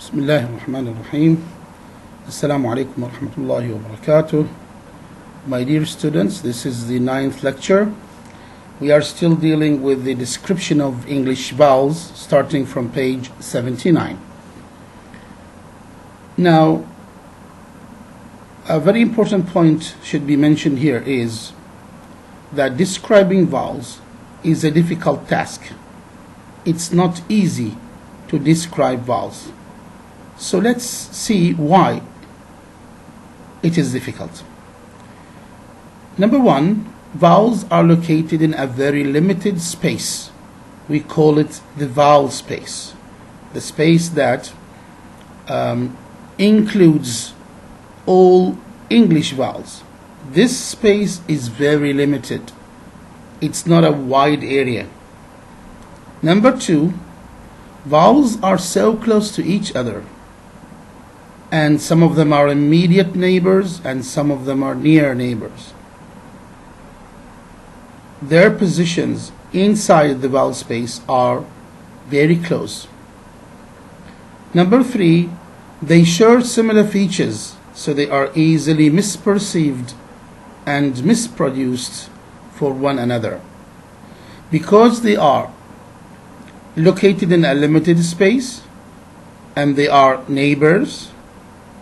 بسم الله الرحمن الرحيم. Assalamu alaikum wa rahmatullahi wa barakatuh. My dear students, this is the 9th lecture. We are still dealing with the description of English vowels starting from page 79. Now, a very important point should be mentioned here is that describing vowels is a difficult task. It's not easy to describe vowels. So let's see why it is difficult. Number one, vowels are located in a very limited space. We call it the vowel space. The space that includes all English vowels. This space is very limited. It's not a wide area. Number two, vowels are so close to each other, and some of them are immediate neighbors and some of them are near neighbors. Their positions inside the vowel space are very close. Number three, they share similar features, so they are easily misperceived and misproduced for one another. Because they are located in a limited space and they are neighbors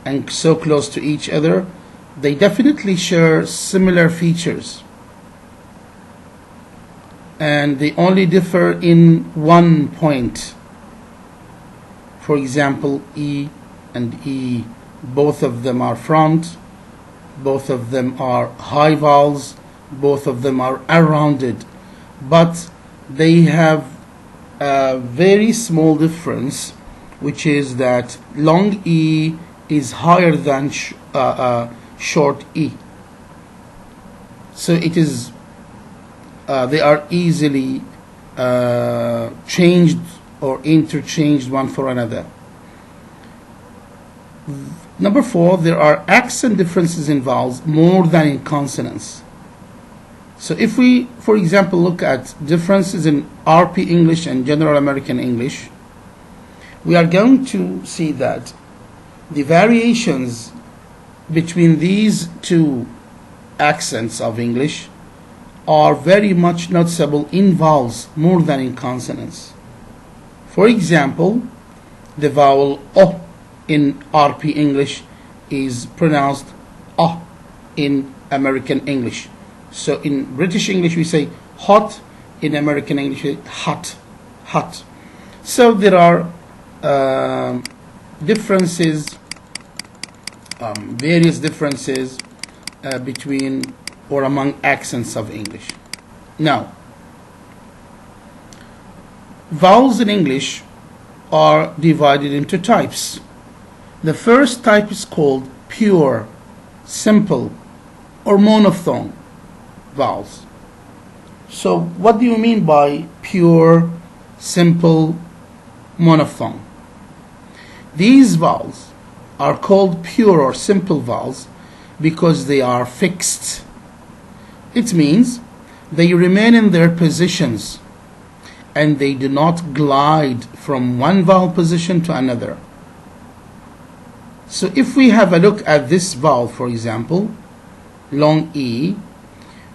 and so close to each other, they definitely share similar features, and they only differ in one point. For example, E and E, both of them are front, both of them are high vowels, both of them are rounded, but they have a very small difference, which is that long E is higher than short E. So it is they are easily changed or interchanged one for another. Number four, there are accent differences in vowels more than in consonants. So if we, for example, look at differences in RP English and General American English, we are going to see that the variations between these two accents of English are very much noticeable in vowels more than in consonants. For example, the vowel O in RP English is pronounced O in American English. So in British English we say hot, in American English we say hot, hot. So there are differences, various differences between or among accents of English. Now, vowels in English are divided into types. The first type is called pure, simple, or monophthong vowels. So what do you mean by pure, simple, monophthong? These vowels are called pure or simple vowels because they are fixed. It means they remain in their positions and they do not glide from one vowel position to another. So if we have a look at this vowel, for example, long E,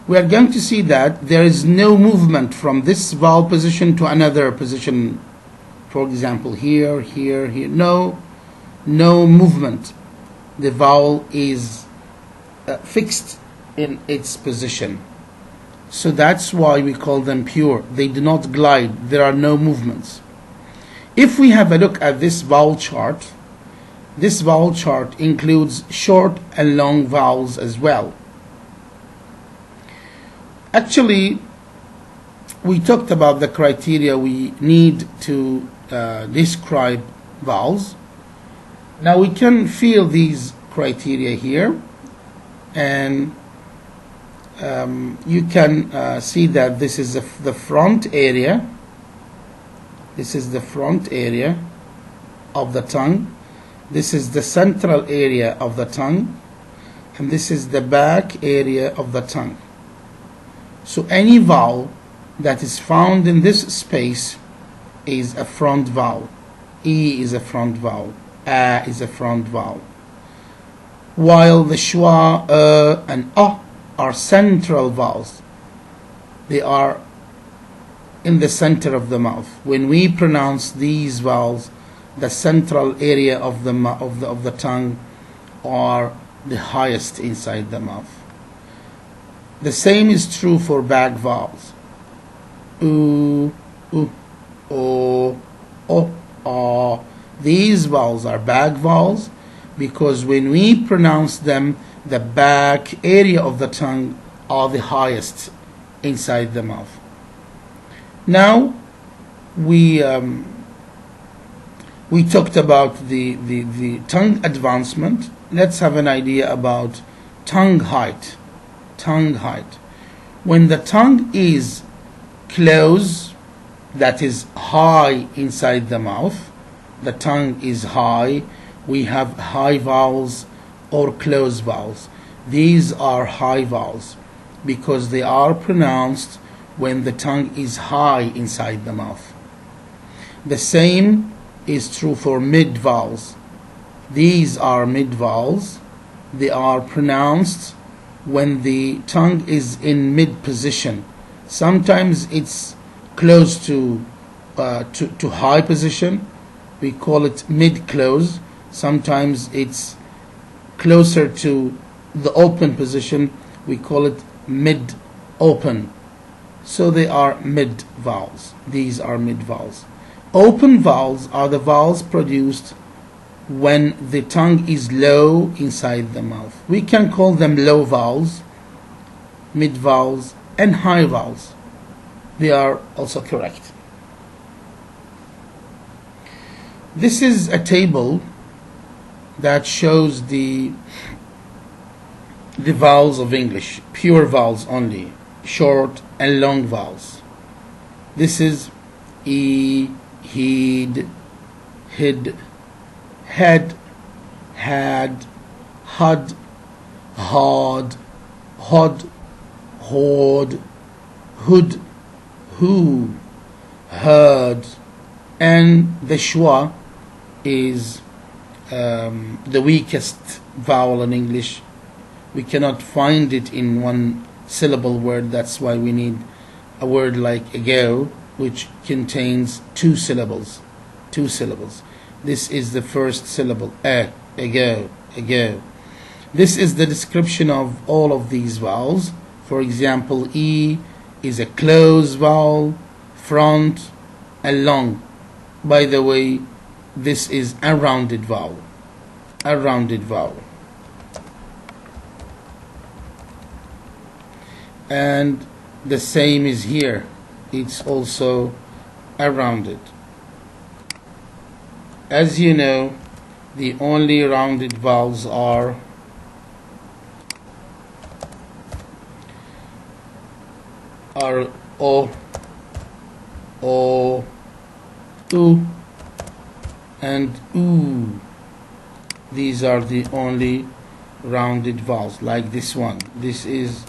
we are going to see that there is no movement from this vowel position to another position. For example, here, here, here. No movement. The vowel is fixed in its position. So that's why we call them pure. They do not glide. There are no movements. If we have a look at this vowel chart includes short and long vowels as well. Actually, we talked about the criteria we need to describe vowels. Now we can feel these criteria here, and you can see that this is the front area. This is the front area of the tongue. This is the central area of the tongue, and this is the back area of the tongue. So any vowel that is found in this space is a front vowel. E is a front vowel. is a front vowel, while the schwa, and are central vowels. They are in the center of the mouth. When we pronounce these vowels, the central area of the tongue are the highest inside the mouth. The same is true for back vowels. Oo, o, o. These vowels are back vowels because when we pronounce them, the back area of the tongue are the highest inside the mouth. Now we talked about the tongue advancement. Let's have an idea about tongue height. Tongue height. When the tongue is close, that is high inside the mouth, the tongue is high, we have high vowels or closed vowels. These are high vowels because they are pronounced when the tongue is high inside the mouth. The same is true for mid vowels. These are mid vowels. They are pronounced when the tongue is in mid position. Sometimes it's close to high position. We call it mid close. Sometimes it's closer to the open position. We call it mid open. So they are mid vowels. These are mid vowels. Open vowels are the vowels produced when the tongue is low inside the mouth. We can call them low vowels, mid vowels, and high vowels. They are also correct. This is a table that shows the vowels of English, pure vowels only, short and long vowels. This is e, heed, hid, had, hud, hod, hod, hoard, hood, who, heard, and the schwa is the weakest vowel in English. We cannot find it in one syllable word. That's why we need a word like ago, which contains two syllables. This is the first syllable, ago, ago. This is the description of all of these vowels. For example, E is a closed vowel, front, and long. By the way, this is a rounded vowel. A rounded vowel. And the same is here. It's also a rounded. As you know, the only rounded vowels are O, U, and oo. These are the only rounded vowels, like this one. This is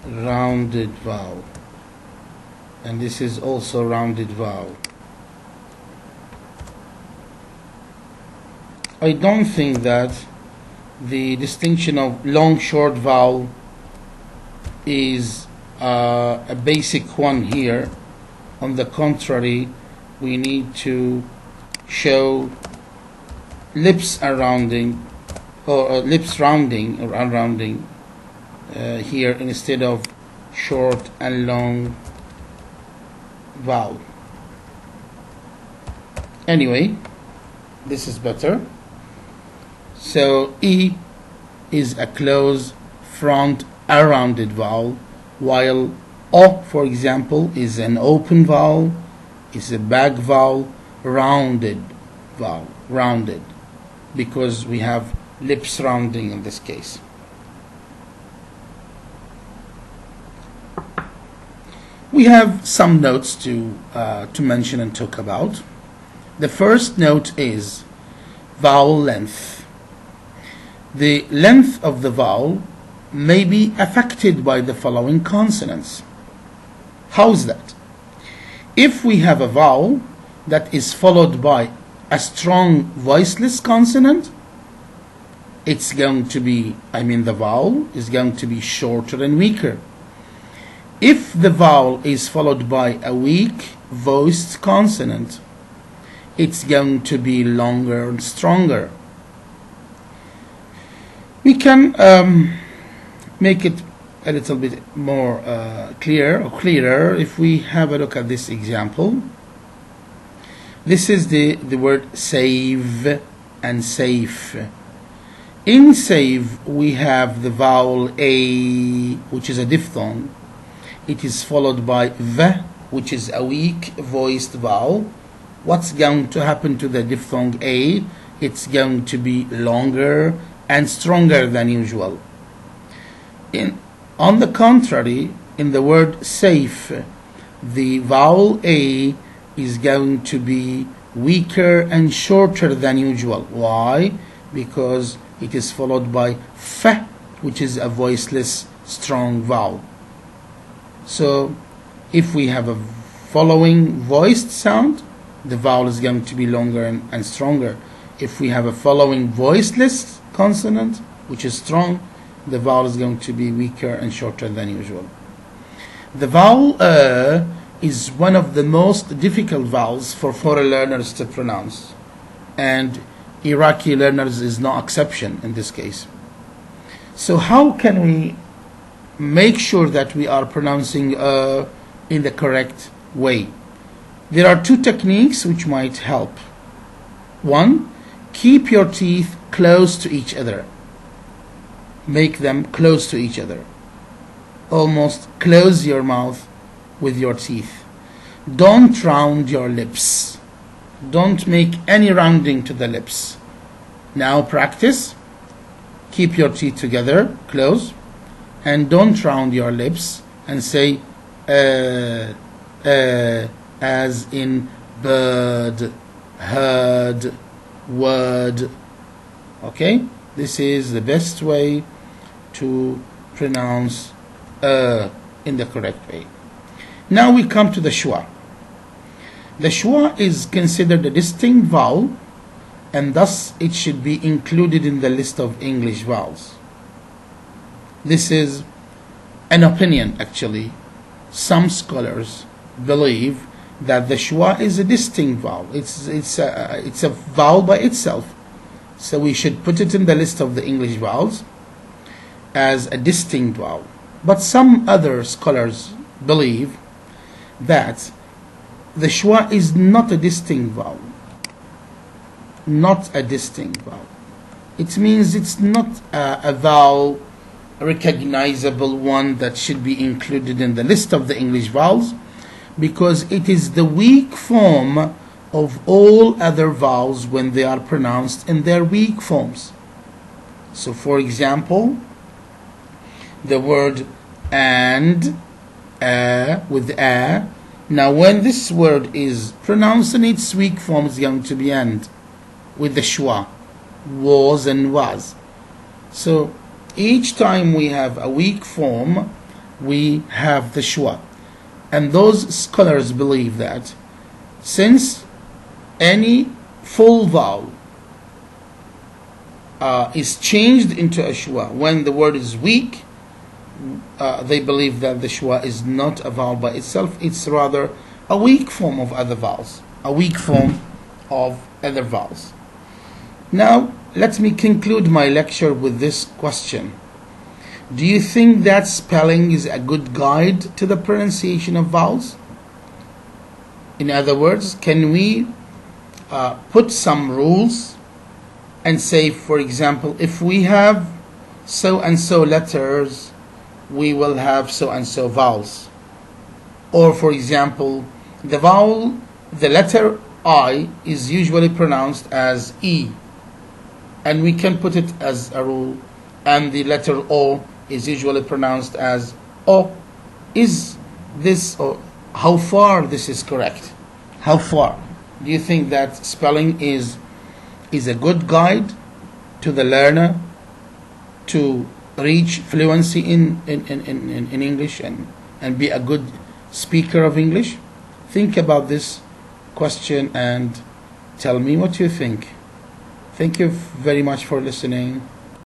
rounded vowel, and this is also rounded vowel. I don't think that the distinction of long short vowel is a basic one here. On the contrary, we need to show lips rounding or lips rounding or unrounding here instead of short and long vowel. Anyway, this is better. So E is a closed front unrounded vowel, while O, for example, is an open vowel, is a back vowel, rounded vowel, rounded, because we have lips rounding in this case. We have some notes to mention and talk about. The first note is vowel length. The length of the vowel may be affected by the following consonants. How is that? If we have a vowel that is followed by a strong voiceless consonant, it's going to be, the vowel is going to be shorter and weaker. If the vowel is followed by a weak voiced consonant, it's going to be longer and stronger. We can make it a little bit more clearer if we have a look at this example. This is the word save and safe. In save, we have the vowel A, which is a diphthong. It is followed by V, which is a weak voiced vowel. What's going to happen to the diphthong A? It's going to be longer and stronger than usual. On the contrary, in the word safe, the vowel A is going to be weaker and shorter than usual. Why? Because it is followed by F, which is a voiceless strong vowel. So if we have a following voiced sound, the vowel is going to be longer and stronger. If we have a following voiceless consonant, which is strong, the vowel is going to be weaker and shorter than usual. The vowel is one of the most difficult vowels for foreign learners to pronounce, and Iraqi learners is no exception in this case. So how can we make sure that we are pronouncing in the correct way? There are two techniques which might help. One, keep your teeth close to each other. Make them close to each other. Almost close your mouth with your teeth. Don't round your lips. Don't make any rounding to the lips. Now practice. Keep your teeth together, close, and don't round your lips and say as in bird, heard, word. Okay? This is the best way to pronounce in the correct way. Now we come to the schwa. The schwa is considered a distinct vowel, and thus it should be included in the list of English vowels. This is an opinion, actually. Some scholars believe that the schwa is a distinct vowel. It's a vowel by itself. So we should put it in the list of the English vowels as a distinct vowel. But some other scholars believe that the schwa is not a distinct vowel. Not a distinct vowel. It means it's not a vowel, a recognizable one that should be included in the list of the English vowels, because it is the weak form of all other vowels when they are pronounced in their weak forms. So for example, the word and, with a. Now when this word is pronounced in its weak form, it's going to be and, with the schwa, was and was. So each time we have a weak form, we have the schwa. And those scholars believe that since any full vowel is changed into a schwa when the word is weak, they believe that the schwa is not a vowel by itself. It's rather a weak form of other vowels. A weak form of other vowels. Now, let me conclude my lecture with this question. Do you think that spelling is a good guide to the pronunciation of vowels? In other words, can we put some rules and say, for example, if we have so and so letters, we will have so and so vowels? Or for example, the letter I is usually pronounced as E, and we can put it as a rule, and the letter O is usually pronounced as O. Is this, or how far this is correct? How far? Do you think that spelling is a good guide to the learner to reach fluency in English and be a good speaker of English? Think about this question and Tell me what you think. Thank you very much for listening.